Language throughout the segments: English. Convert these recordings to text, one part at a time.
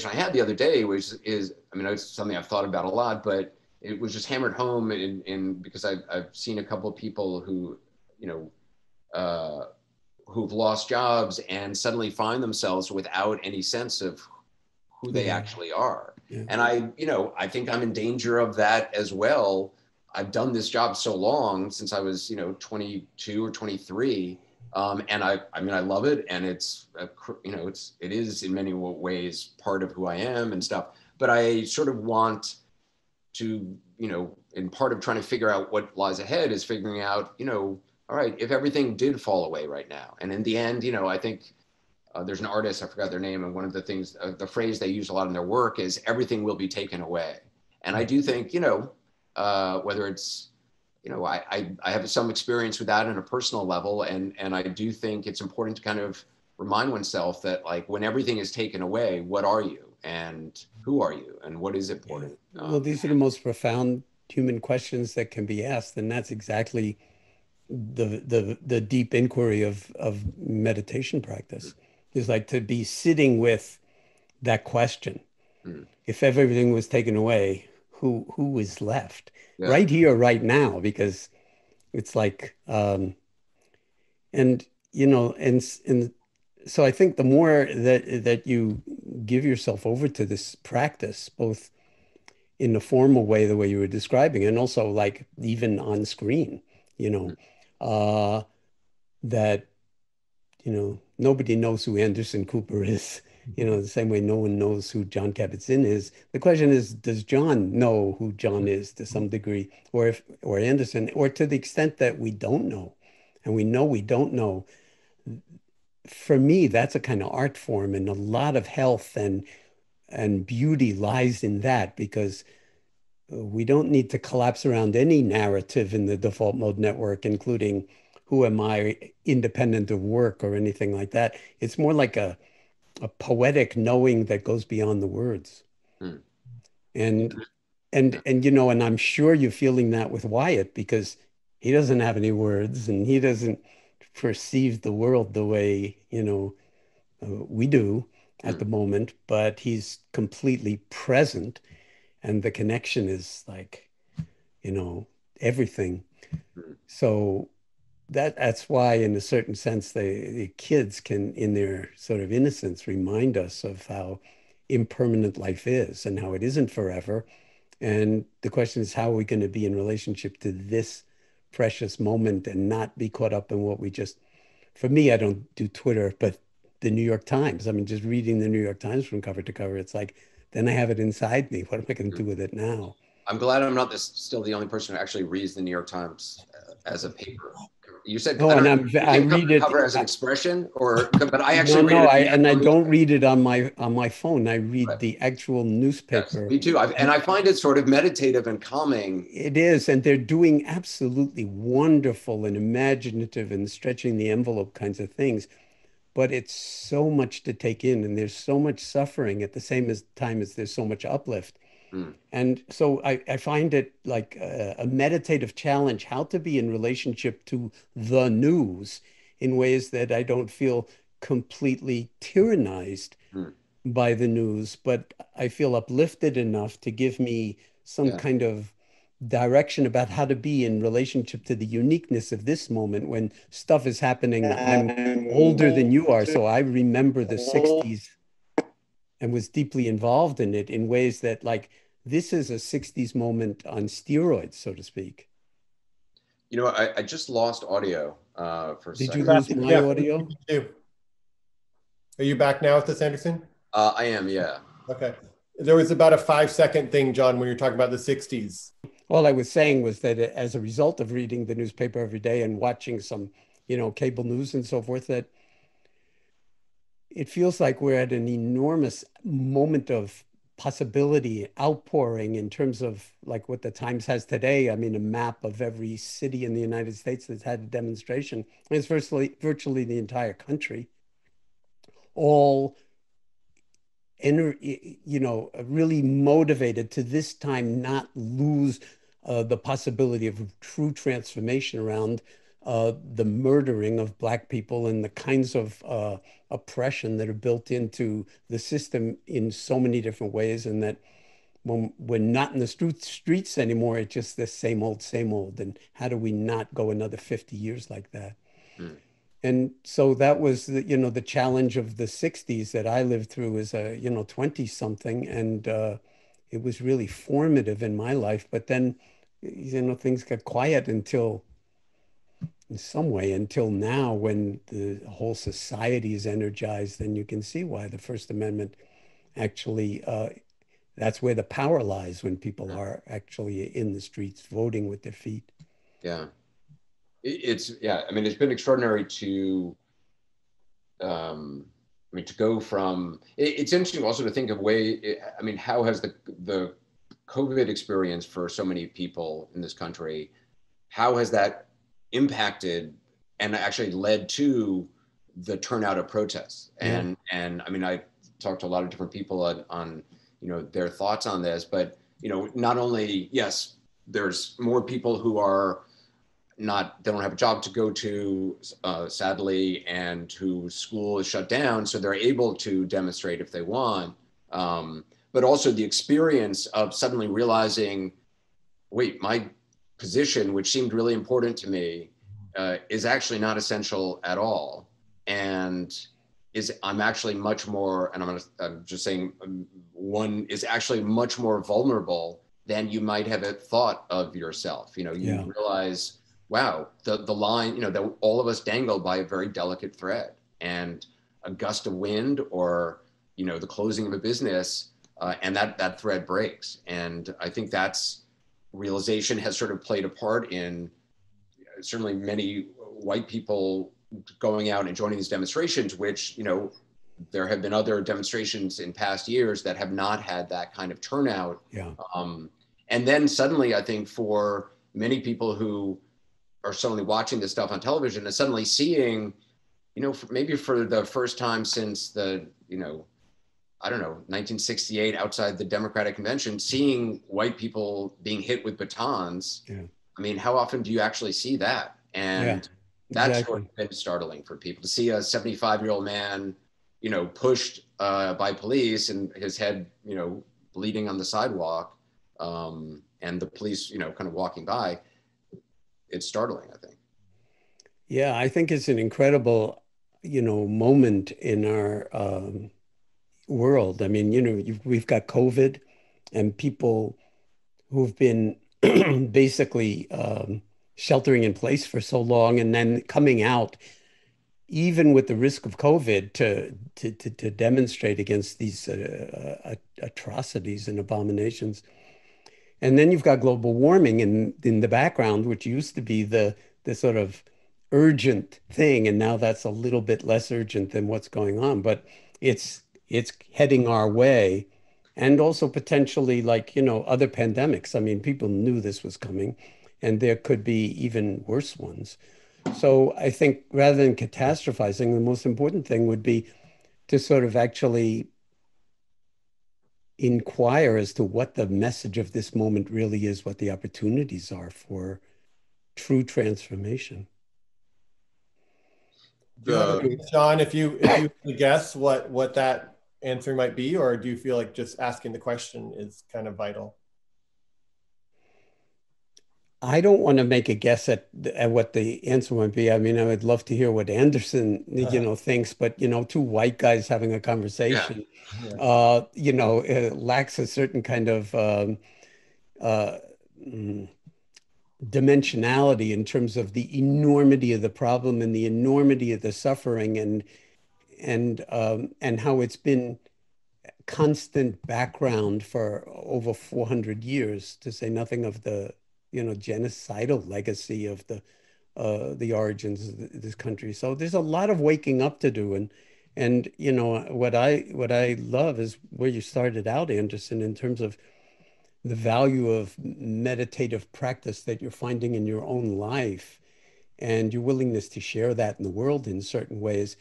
I had the other day, which is, I mean, it's something I've thought about a lot, but it was just hammered home in because I've seen a couple of people who, you know, who've lost jobs and suddenly find themselves without any sense of who they Yeah. actually are. Yeah. And I think I'm in danger of that as well. I've done this job so long since I was, 22 or 23. And I mean, I love it. And it is in many ways part of who I am and stuff. But I sort of want to, in part of trying to figure out what lies ahead is figuring out, all right, if everything did fall away right now. And in the end, I think there's an artist, I forgot their name, and one of the things, the phrase they use a lot in their work is everything will be taken away. And I do think, whether it's, I have some experience with that on a personal level. And I do think it's important to kind of remind oneself that, like, when everything is taken away, what are you? And who are you? And what is Yeah. important? Well, these are the most profound human questions that can be asked, and that's exactly the deep inquiry of meditation practice is like to be sitting with that question. Mm, If everything was taken away, who is left yeah. right here, right now? Because it's like, and and so I think the more that you give yourself over to this practice, both in the formal way, the way you were describing, and also like even on screen, you know, Mm, uh, that, nobody knows who Anderson Cooper is, the same way no one knows who John Kabat-Zinn is. The question is, does John know who John is to some degree, or Anderson, or to the extent that we don't know, and we know we don't know? For me, that's a kind of art form, and a lot of health and beauty lies in that, because we don't need to collapse around any narrative in the default mode network, including who am I independent of work or anything like that. It's more like a poetic knowing that goes beyond the words. mm, And yeah, and I'm sure you're feeling that with Wyatt, because he doesn't have any words and he doesn't perceive the world the way, we do at mm, the moment, but he's completely present, and the connection is like, you know, everything. mm, So that's why, in a certain sense, the kids can, in their sort of innocence, remind us of how impermanent life is and how it isn't forever. And the question is, how are we going to be in relationship to this precious moment and not be caught up in what we just, for me, I don't do Twitter, but the New York Times. I mean, just reading the New York Times from cover to cover, it's like, then I have it inside me. What am I going to mm. do with it now? I'm glad I'm not still the only person who actually reads the New York Times as a paper. You said, I Oh, don't and know, I'm you I take cover read to it. cover as an expression, but I No, actually read no, it. I Actual don't newspaper. read it on my phone. I read Right. the actual Yes, newspaper. me too. And And I find it sort of meditative and calming. it is, and they're doing absolutely wonderful and imaginative and stretching the envelope kinds of things. But it's so much to take in, and there's so much suffering at the same time as there's so much uplift. Mm, And so I find it like a meditative challenge how to be in relationship to the news in ways that I don't feel completely tyrannized mm, by the news, but I feel uplifted enough to give me some yeah. kind of direction about how to be in relationship to the uniqueness of this moment when stuff is happening. I'm older than you are, so I remember the 60s and was deeply involved in it in ways that, like, this is a 60s moment on steroids, so to speak. I just lost audio for a Did you second. lose my Yeah. audio? Are you back now with us, Anderson? I am, yeah. Okay. There was about a 5-second thing, John, when you're talking about the 60s. All I was saying was that as a result of reading the newspaper every day and watching some, cable news and so forth, that it feels like we're at an enormous moment of possibility outpouring in terms of like what the Times has today. I mean, a map of every city in the United States that's had a demonstration. And it's virtually the entire country, all really motivated to this time not lose the possibility of true transformation around the murdering of Black people and the kinds of oppression that are built into the system in so many different ways, and that when we're not in the streets anymore, it's just the same old, same old. And how do we not go another 50 years like that? Mm. And so that was the challenge of the 60s that I lived through as a 20 something. And it was really formative in my life. But then, things got quiet until, in some way, until now, when the whole society is energized. And you can see why the First Amendment actually, that's where the power lies, when people are actually in the streets voting with their feet. Yeah. I mean, it's been extraordinary to, to go from, it's interesting also to think of how has the COVID experience for so many people in this country, how has that impacted and actually led to the turnout of protests? And I mean, I talked to a lot of different people on their thoughts on this, but not only, yes, there's more people who are they don't have a job to go to, sadly, and whose school is shut down, so they're able to demonstrate if they want. But also the experience of suddenly realizing, wait, my position, which seemed really important to me, is actually not essential at all. And I'm actually much more, and I'm just saying, one is actually much more vulnerable than you might have thought of yourself. You realize, wow, the line, that all of us dangle by a very delicate thread, and a gust of wind or, the closing of a business, and that thread breaks. And I think that's realization has sort of played a part in certainly many white people going out and joining these demonstrations, which, there have been other demonstrations in past years that have not had that kind of turnout. Yeah. And then suddenly, I think for many people who are suddenly watching this stuff on television and suddenly seeing, maybe for the first time since the, 1968, outside the Democratic Convention, seeing white people being hit with batons. Yeah. I mean, how often do you actually see that? And that's sort of been startling for people to see a 75-year-old man, pushed by police and his head, bleeding on the sidewalk, and the police, kind of walking by. It's startling, I think. Yeah, I think it's an incredible, moment in our world. I mean, we've got COVID, and people who've been basically sheltering in place for so long, and then coming out, even with the risk of COVID, to demonstrate against these atrocities and abominations. And then you've got global warming in the background, which used to be the sort of urgent thing, and now that's a little bit less urgent than what's going on. But it's heading our way, and also potentially, like, other pandemics. I mean, people knew this was coming, and there could be even worse ones. So I think, rather than catastrophizing, the most important thing would be to sort of actually inquire as to what the message of this moment really is, what the opportunities are for true transformation. John, if you guess what that answer might be, or do you feel like just asking the question is kind of vital? I don't want to make a guess at what the answer might be. I mean, I would love to hear what Anderson, thinks, but, two white guys having a conversation, lacks a certain kind of dimensionality in terms of the enormity of the problem and the enormity of the suffering, and how it's been constant background for over 400 years, to say nothing of the genocidal legacy of the origins of this country. So there's a lot of waking up to do, and what I love is where you started out, Anderson, in terms of the value of meditative practice that you're finding in your own life, and your willingness to share that in the world in certain ways.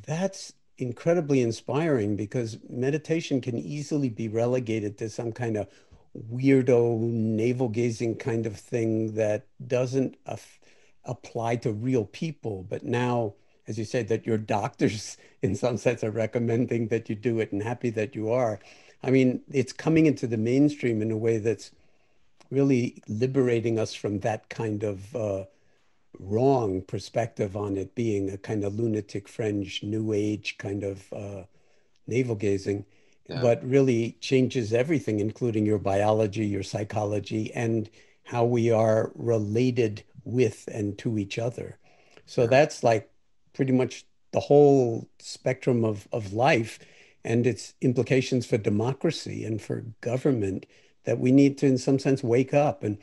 That's incredibly inspiring, because meditation can easily be relegated to some kind of weirdo navel gazing kind of thing that doesn't apply to real people. But now, as you said, that your doctors in some sense are recommending that you do it and happy that you are. I mean, it's coming into the mainstream in a way that's really liberating us from that kind of wrong perspective on it being a kind of lunatic fringe, new age kind of navel gazing, Yeah. but really changes everything, including your biology, your psychology, and how we are related with and to each other. So Yeah. that's like pretty much the whole spectrum of life and its implications for democracy and for government that we need to, in some sense, wake up. And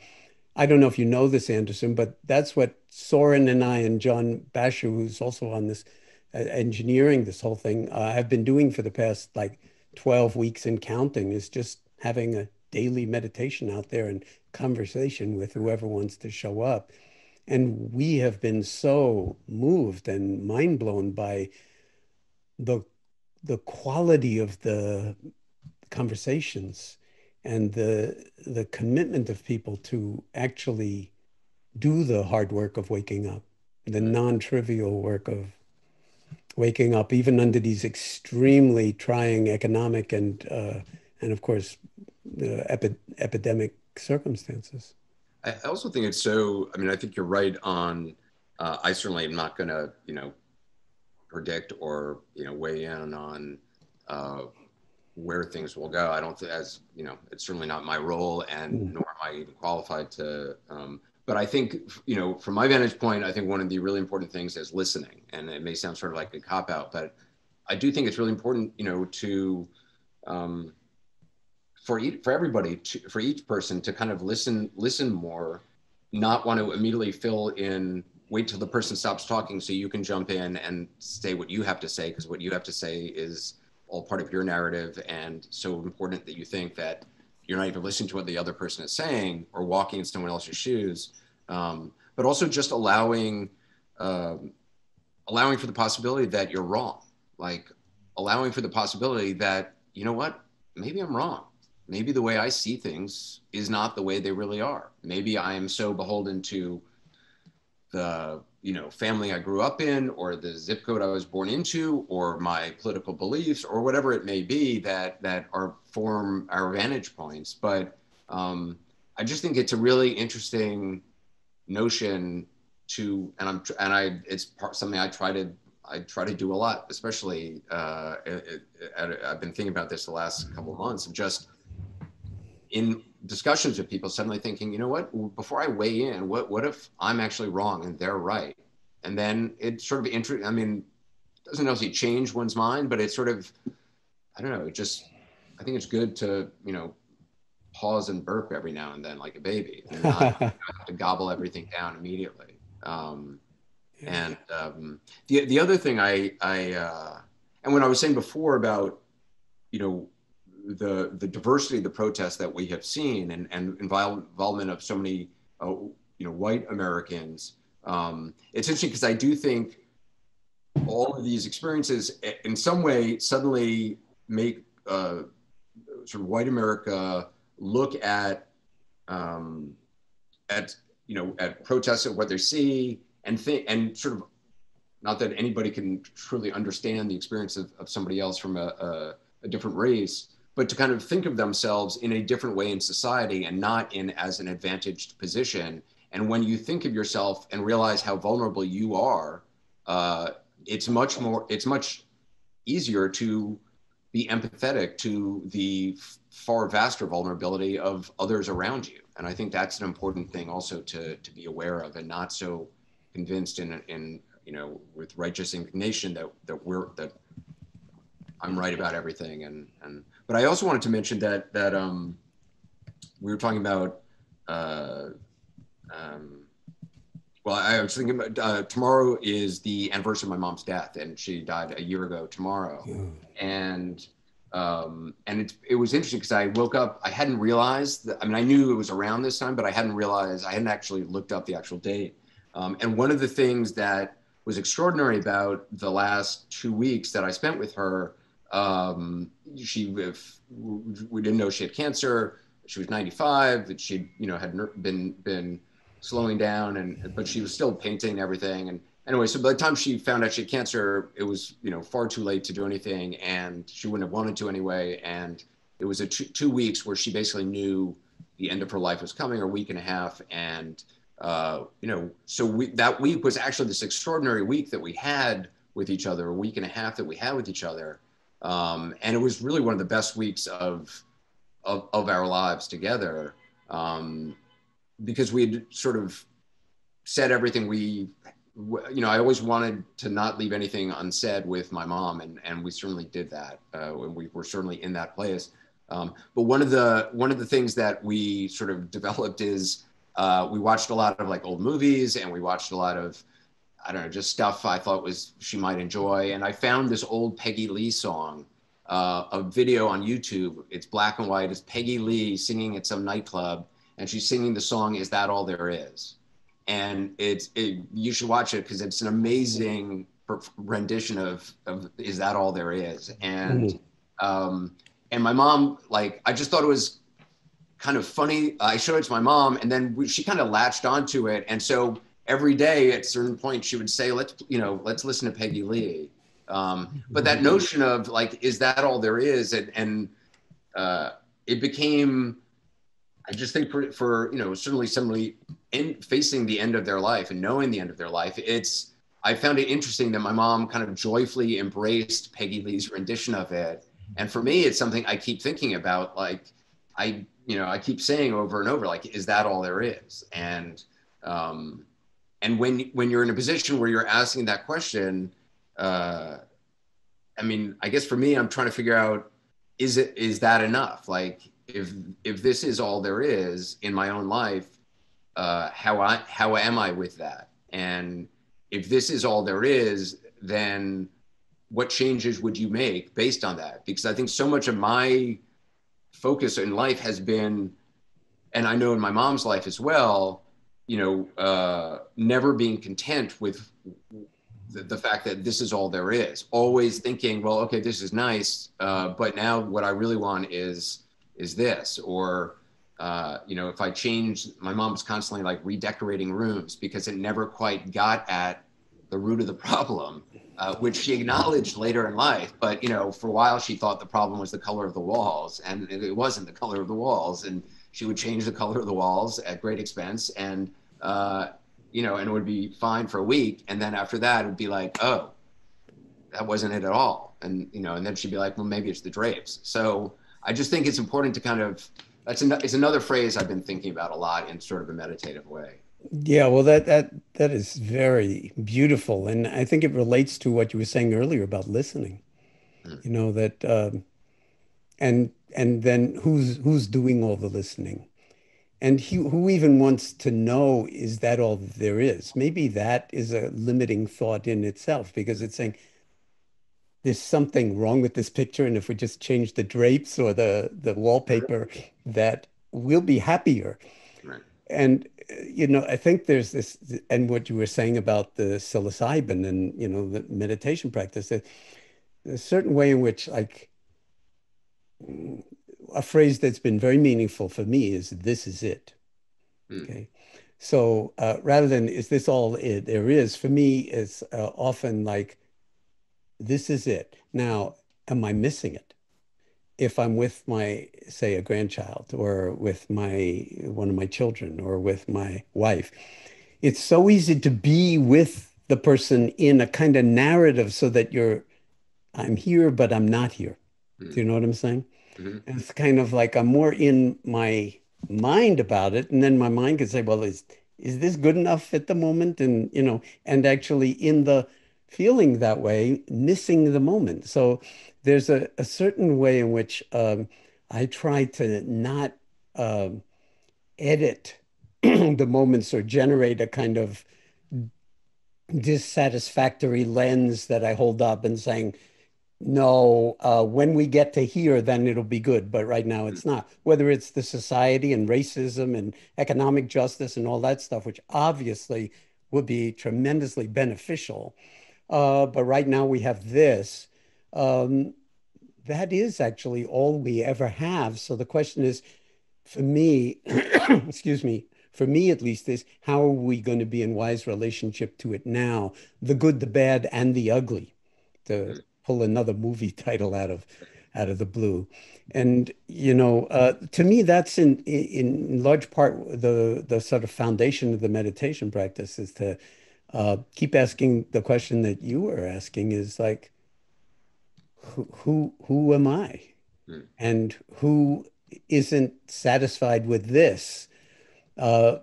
I don't know if you know this, Anderson, but that's what Soren and I and John Basher, who's also on this engineering this whole thing, have been doing for the past like 12 weeks and counting, is just having a daily meditation out there and conversation with whoever wants to show up. And we have been so moved and mind blown by the the quality of the conversations and the commitment of people to actually do the hard work of waking up, the non-trivial work of waking up, even under these extremely trying economic and of course, epidemic circumstances. I also think it's so, I mean, I think you're right on, I certainly am not going to, predict or, weigh in on where things will go. I don't think, as, it's certainly not my role, and nor am I even qualified to, but I think, from my vantage point, I think one of the really important things is listening. And it may sound sort of like a cop out, but I do think it's really important, to, for everybody, for each person to kind of listen more, not want to immediately fill in, wait till the person stops talking so you can jump in and say what you have to say, because what you have to say is all part of your narrative, and so important that you think that you're not even listening to what the other person is saying or walking in someone else's shoes, but also just allowing for the possibility that you're wrong, like allowing for the possibility that, you know what, maybe I'm wrong. Maybe the way I see things is not the way they really are. Maybe I am so beholden to the, family I grew up in, or the zip code I was born into, or my political beliefs, or whatever it may be that form our vantage points. But I just think it's a really interesting notion to, it's something I try to do a lot, especially I've been thinking about this the last couple of months, of just in discussions with people suddenly thinking, you know what, before I weigh in, what if I'm actually wrong and they're right? And then it sort of I mean, doesn't necessarily change one's mind, but it's sort of, I don't know, I think it's good to, pause and burp every now and then like a baby, and not have to gobble everything down immediately. And the other thing and when I was saying before about, the diversity of the protests that we have seen, and involvement of so many, white Americans. It's interesting because I do think all of these experiences in some way suddenly make sort of white America look at protests, at what they see, and think, and sort of, not that anybody can truly understand the experience of somebody else from a different race, but to kind of think of themselves in a different way in society, and not in as an advantaged position. And when you think of yourself and realize how vulnerable you are, it's much easier to be empathetic to the far vaster vulnerability of others around you. And I think that's an important thing also to be aware of, and not so convinced in with righteous indignation that I'm right about everything. But I also wanted to mention that we were talking about, well, I was thinking about, tomorrow is the anniversary of my mom's death, and she died a year ago tomorrow. And it was interesting because I woke up, I hadn't realized that, I mean, I knew it was around this time, but I hadn't realized, I hadn't actually looked up the actual date. And one of the things that was extraordinary about the last 2 weeks that I spent with her, we didn't know she had cancer. She was 95, that she, had been slowing down, and but she was still painting and everything. And anyway, so by the time she found out she had cancer, it was, you know, far too late to do anything, and she wouldn't have wanted to anyway. And it was a 2 weeks where she basically knew the end of her life was coming, or a week and a half. And you know, so that week was actually this extraordinary week that we had with each other, a week and a half that we had with each other. And it was really one of the best weeks of our lives together, because we had sort of said everything you know, I always wanted to not leave anything unsaid with my mom, and we certainly did that. We were certainly in that place. But one of the things that we sort of developed is we watched a lot of like old movies, and we watched a lot of, I don't know, just stuff I thought she might enjoy. And I found this old Peggy Lee song, a video on YouTube. It's black and white. It's Peggy Lee singing at some nightclub, and she's singing the song "Is That All There Is?" And you should watch it because it's an amazing rendition of "Is That All There Is?" And my mom, like, I just thought it was kind of funny. I showed it to my mom, and then she kind of latched onto it. And so every day at a certain point, she would say, let's listen to Peggy Lee. But that notion of like, is that all there is? And it became, I just think for you know, certainly somebody facing the end of their life and knowing the end of their life, I found it interesting that my mom kind of joyfully embraced Peggy Lee's rendition of it. And for me, it's something I keep thinking about. Like, I keep saying over and over, like, is that all there is? And when you're in a position where you're asking that question, I mean, I guess for me, I'm trying to figure out, is that enough? Like, if this is all there is in my own life, how am I with that? And if this is all there is, then what changes would you make based on that? Because I think so much of my focus in life has been, and I know in my mom's life as well, you know, never being content with the fact that this is all there is. Always thinking, well, okay, this is nice, but now what I really want is this. Or, you know, if I change, my mom was constantly like redecorating rooms because it never quite got at the root of the problem, which she acknowledged later in life. But, you know, for a while she thought the problem was the color of the walls, and it wasn't the color of the walls. And she would change the color of the walls at great expense, and you know, and it would be fine for a week, and then after that it would be like, oh, that wasn't it at all. And you know, and then she'd be like, well, maybe it's the drapes. So I just think it's important to kind of, it's another phrase I've been thinking about a lot in sort of a meditative way. Yeah, well, that is very beautiful, and I think it relates to what you were saying earlier about listening. Mm. You know that, and then who's doing all the listening, and who even wants to know, is that all there is? Maybe that is a limiting thought in itself, because it's saying there's something wrong with this picture, and if we just change the drapes or the wallpaper, that we'll be happier. Right. And you know, I think there's this, and what you were saying about the psilocybin and, you know, the meditation practice, that there's a certain way in which, like, a phrase that's been very meaningful for me is, this is it. Mm. Okay. So rather than, is this all there is, for me, it's often like, this is it. Now, am I missing it? If I'm with my, say, a grandchild, or with one of my children, or with my wife, it's so easy to be with the person in a kind of narrative, so that I'm here, but I'm not here. Mm. Do you know what I'm saying? Mm-hmm. And it's kind of like I'm more in my mind about it, and then my mind can say, well, is this good enough at the moment? And, you know, and actually in the feeling that way, missing the moment. So there's a certain way in which I try to not edit the moments, or generate a kind of dissatisfactory lens that I hold up and saying, no, when we get to here, then it'll be good. But right now it's not. Whether it's the society and racism and economic justice and all that stuff, which obviously would be tremendously beneficial. But right now we have this. That is actually all we ever have. So the question is, for me, excuse me, for me at least, is how are we going to be in wise relationship to it now? The good, the bad, and the ugly, to pull another movie title out of the blue. And to me, that's in large part the sort of foundation of the meditation practice is to keep asking the question that you were asking is like, who am I? Mm. And who isn't satisfied with this? Uh,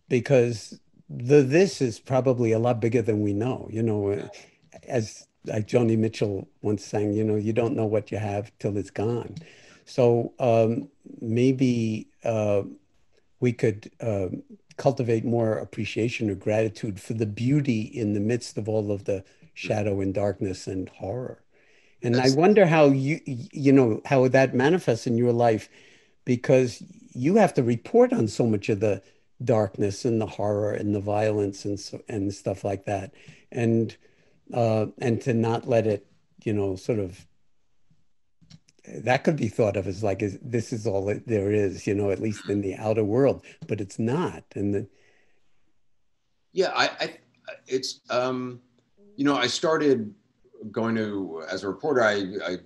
because this is probably a lot bigger than we know. As like Joni Mitchell once sang, you don't know what you have till it's gone. So maybe we could cultivate more appreciation or gratitude for the beauty in the midst of all of the shadow and darkness and horror. And I That's wonder how how that manifests in your life, because you have to report on so much of the darkness and the horror and the violence and stuff like that. And to not let it, sort of that could be thought of as like, this is all that there is, at least in the outer world, but it's not. yeah. It's I started going to as a reporter. I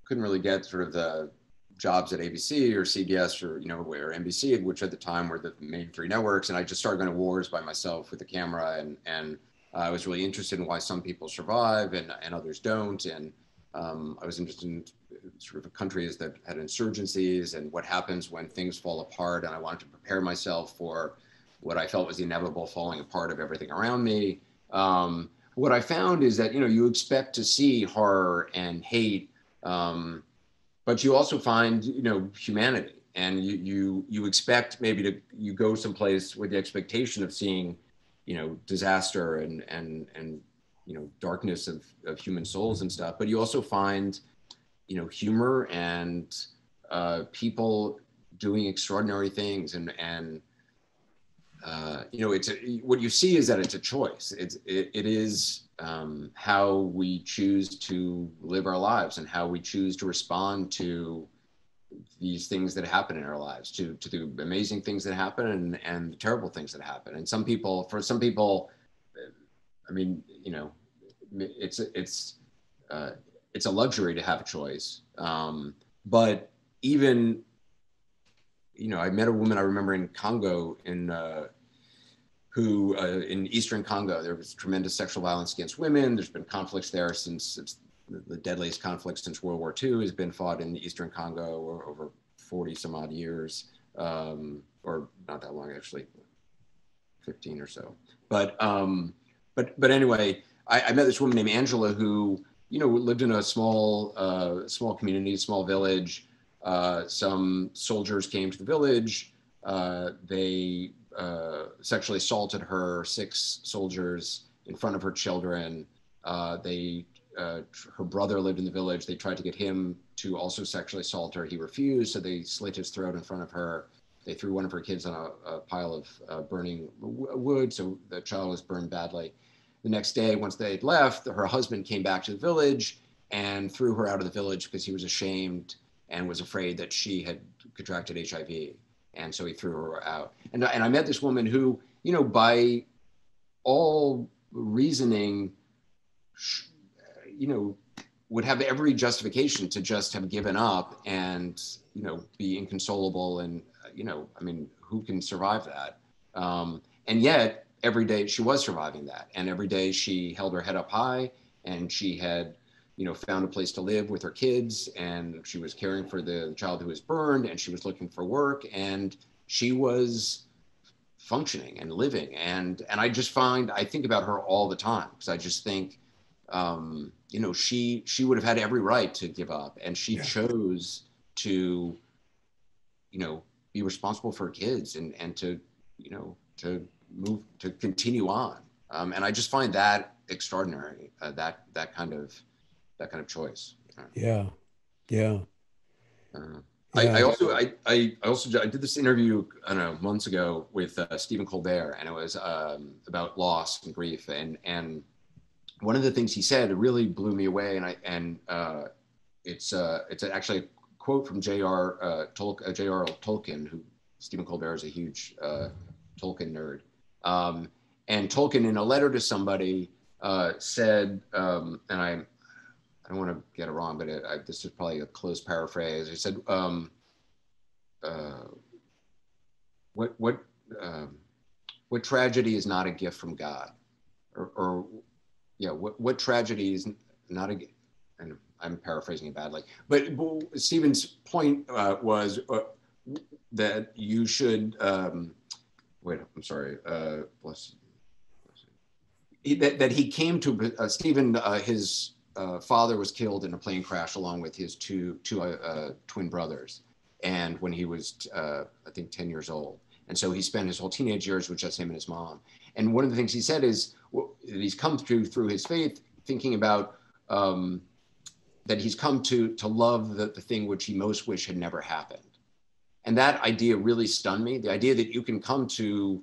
couldn't really get sort of the jobs at ABC or CBS or where NBC, which at the time were the main three networks, and I just started going to wars by myself with the camera, and I was really interested in why some people survive and others don't, and I was interested in sort of countries that had insurgencies and what happens when things fall apart, and I wanted to prepare myself for what I felt was the inevitable falling apart of everything around me. What I found is that you expect to see horror and hate, but you also find humanity, and you expect maybe you go someplace with the expectation of seeing disaster and darkness of human souls and stuff, but you also find humor and people doing extraordinary things, and what you see is that it's a choice. It is how we choose to live our lives and how we choose to respond to these things that happen in our lives, to the amazing things that happen and the terrible things that happen. And for some people, I mean, it's a luxury to have a choice. But even I met a woman I remember in Congo who in Eastern Congo, there was tremendous sexual violence against women. There's been conflicts there since the deadliest conflict since World War II has been fought in the Eastern Congo over 40 some odd years, or not that long, actually, 15 or so. But anyway, I met this woman named Angela who, lived in a small community, small village. Some soldiers came to the village. They sexually assaulted her, 6 soldiers in front of her children. Her brother lived in the village. They tried to get him to also sexually assault her. He refused, so they slit his throat in front of her. They threw one of her kids on a pile of burning wood, so the child was burned badly. The next day, once they had left, her husband came back to the village and threw her out of the village because he was ashamed and was afraid that she had contracted HIV. And so he threw her out. And I met this woman who, by all reasoning, would have every justification to just have given up and, be inconsolable. And, I mean, who can survive that? And yet every day she was surviving that. And every day she held her head up high, and she had, found a place to live with her kids, and she was caring for the child who was burned, and she was looking for work, and she was functioning and living. And I think about her all the time, because I just think, she would have had every right to give up, and she chose to, be responsible for her kids and to move, to continue on. And I just find that extraordinary, that kind of choice. Yeah. Yeah. I also did this interview, I don't know, months ago with Stephen Colbert, and it was about loss and grief, and one of the things he said really blew me away, and it's actually a quote from J.R.R. Tolkien, who Stephen Colbert is a huge Tolkien nerd. And Tolkien, in a letter to somebody, said, and I don't want to get it wrong, but this is probably a close paraphrase. He said, "What what tragedy is not a gift from God?" Or yeah, what tragedy is not a, and I'm paraphrasing it badly, but Stephen's point was that you should, wait, I'm sorry, that he came to, Stephen, his father was killed in a plane crash along with his two twin brothers. And when he was, I think, 10 years old. And so he spent his whole teenage years with just him and his mom. And one of the things he said is that he's come through his faith, thinking about that he's come to love the thing which he most wished had never happened. And that idea really stunned me. The idea that you can come to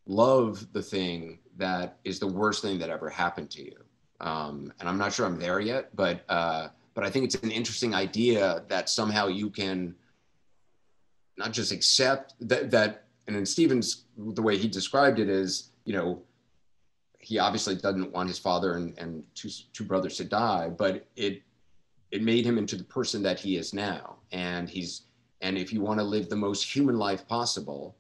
love the thing that is the worst thing that ever happened to you. And I'm not sure I'm there yet, but I think it's an interesting idea that somehow you can not just accept that, and in Stephen's, the way he described it is, you know, he obviously doesn't want his father and two brothers to die, but it made him into the person that he is now. And if you want to live the most human life possible,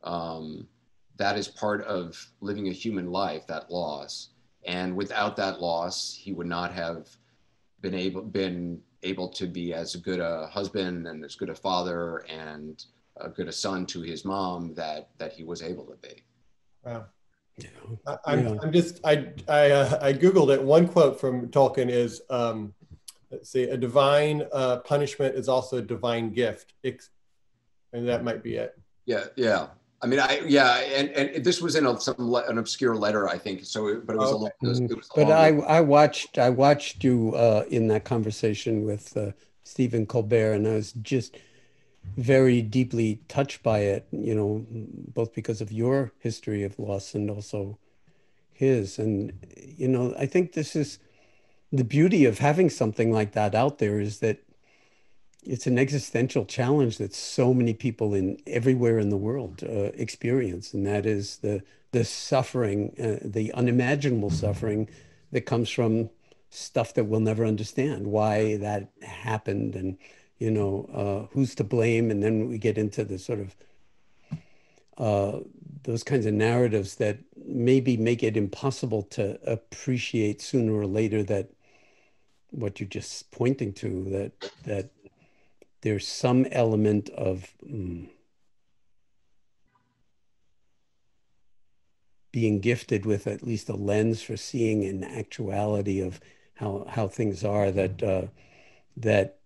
that is part of living a human life, that loss. And without that loss, he would not have been able to be as good a husband and as good a father and a good a son to his mom that he was able to be. Wow. Yeah. I Googled it. One quote from Tolkien is, let's see, a divine punishment is also a divine gift. And that might be it. Yeah. I mean, and this was in an obscure letter, I think. So, but it was along those. But I watched you in that conversation with Stephen Colbert, and I was just very deeply touched by it. You know, both because of your history of loss and also his. And you know, I think this is the beauty of having something like that out there, is that it's an existential challenge that so many people everywhere in the world experience, and that is the suffering, the unimaginable suffering that comes from stuff that we'll never understand, why that happened, and you know, who's to blame. And then we get into the sort of those kinds of narratives that maybe make it impossible to appreciate sooner or later that what you're just pointing to, that there's some element of being gifted with at least a lens for seeing an actuality of how things are, that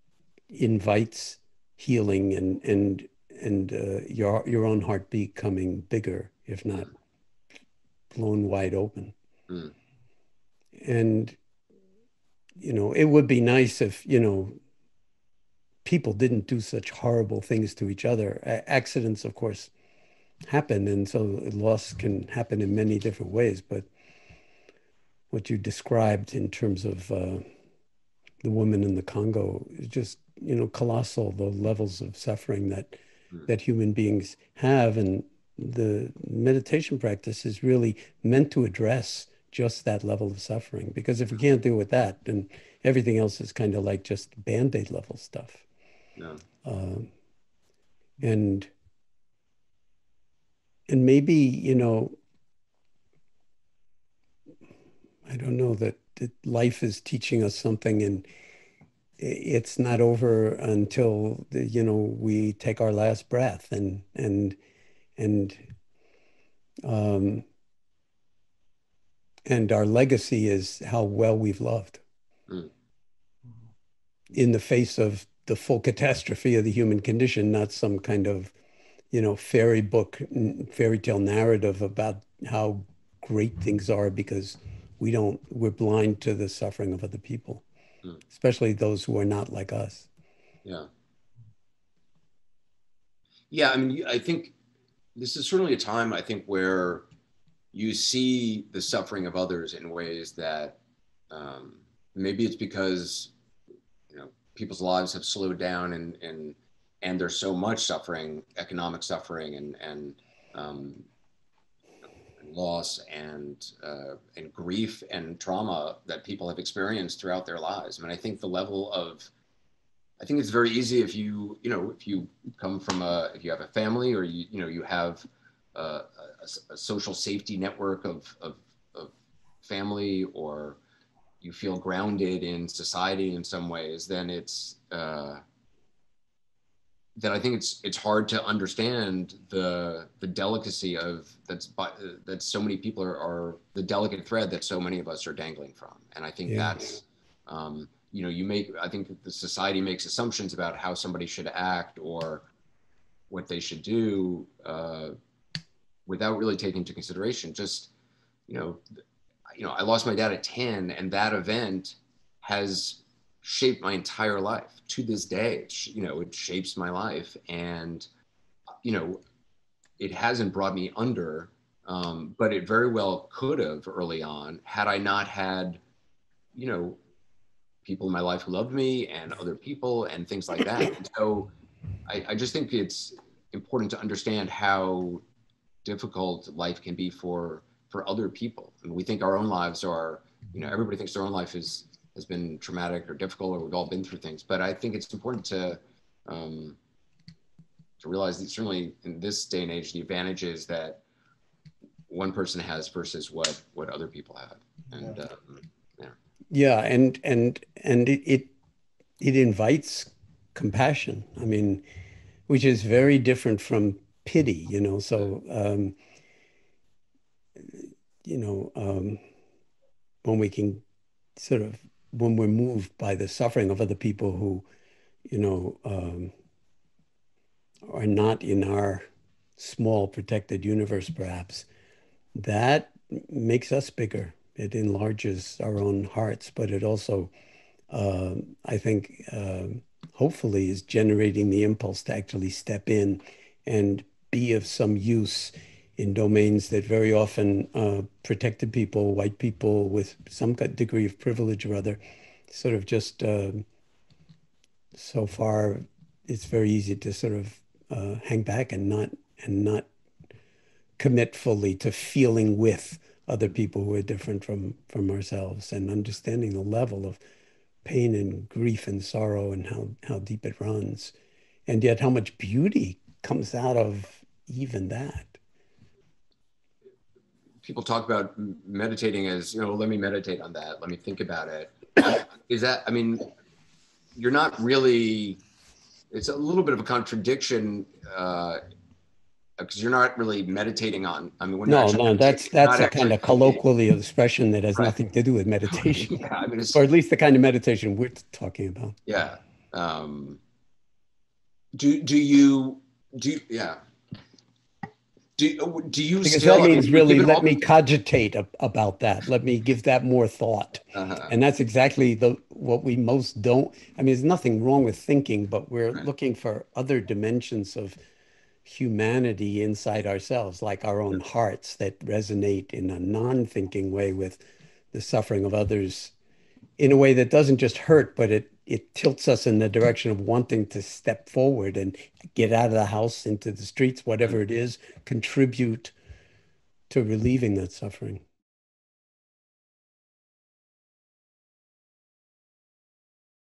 invites healing and your own heart becoming bigger, if not blown wide open. Mm. And you know, it would be nice if, you know, people didn't do such horrible things to each other. Accidents, of course, happen, and so loss can happen in many different ways. But what you described in terms of the woman in the Congo is just, you know, colossal. The levels of suffering that human beings have, and the meditation practice is really meant to address just that level of suffering. Because if we can't deal with that, then everything else is kind of like just Band-Aid level stuff. Yeah. And maybe, you know, I don't know, that life is teaching us something, and it's not over until you know, we take our last breath, and our legacy is how well we've loved in the face of the full catastrophe of the human condition, not some kind of, you know, fairy tale narrative about how great things are because we're blind to the suffering of other people, especially those who are not like us. Yeah. Yeah. I mean, I think this is certainly a time, I think, where you see the suffering of others in ways that maybe it's because, you know, people's lives have slowed down and there's so much suffering, economic suffering and loss and grief and trauma that people have experienced throughout their lives. I mean, I think I think it's very easy if if you come from if you have a family, or you have a social safety network of family, or you feel grounded in society in some ways, then then I think it's hard to understand the delicacy of that so many people are the delicate thread that so many of us are dangling from. And I think that's I think the society makes assumptions about how somebody should act or what they should do without really taking into consideration just I lost my dad at 10, and that event has shaped my entire life to this day. It shapes my life, and it hasn't brought me under, but it very well could have early on, had I not had people in my life who loved me and other people and things like that. And so I just think it's important to understand how difficult life can be for other people. And we think our own lives are, everybody thinks their own life has been traumatic or difficult, or we've all been through things. But I think it's important to realize that certainly in this day and age, the advantages that one person has versus what other people have. And and it invites compassion. I mean, which is very different from pity, So, when we can when we're moved by the suffering of other people who, are not in our small protected universe, perhaps, that makes us bigger. It enlarges our own hearts, but it also, I think, hopefully is generating the impulse to actually step in and be of some use in domains that very often protected people, white people with some degree of privilege or other, sort of just so far, it's very easy to sort of hang back and not commit fully to feeling with other people who are different from ourselves, and understanding the level of pain and grief and sorrow and how deep it runs, and yet how much beauty comes out of even that. People talk about meditating as, let me meditate on that, let me think about it. Is that, I mean, you're not really, it's a little bit of a contradiction because you're not really meditating on, I mean, no, that's a kind of colloquially expression that has nothing to do with meditation. Yeah, I mean, or at least the kind of meditation we're talking about. Yeah. Do you because still, that means really let me cogitate about that. Let me give that more thought. And that's exactly what we most don't. I mean, there's nothing wrong with thinking, but we're looking for other dimensions of humanity inside ourselves, like our own hearts that resonate in a non-thinking way with the suffering of others in a way that doesn't just hurt, but it tilts us in the direction of wanting to step forward and get out of the house into the streets, whatever it is, contribute to relieving that suffering.